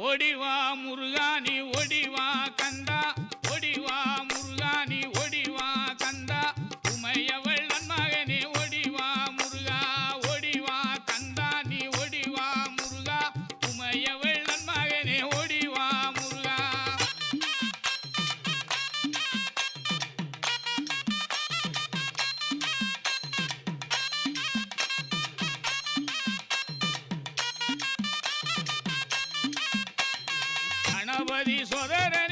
ஓடிவா முருகானி ஓடிவா கந்தா ஓடிவா முருகானி ஓடிவா கந்தா உமையவள் நன்மகனே ஓடிவா முருகா ஓடிவா கந்தா நீ ஓடிவா முருகா உமையவள் நன்மகனே ஓடிவா முருகா கணபதி சோதரன்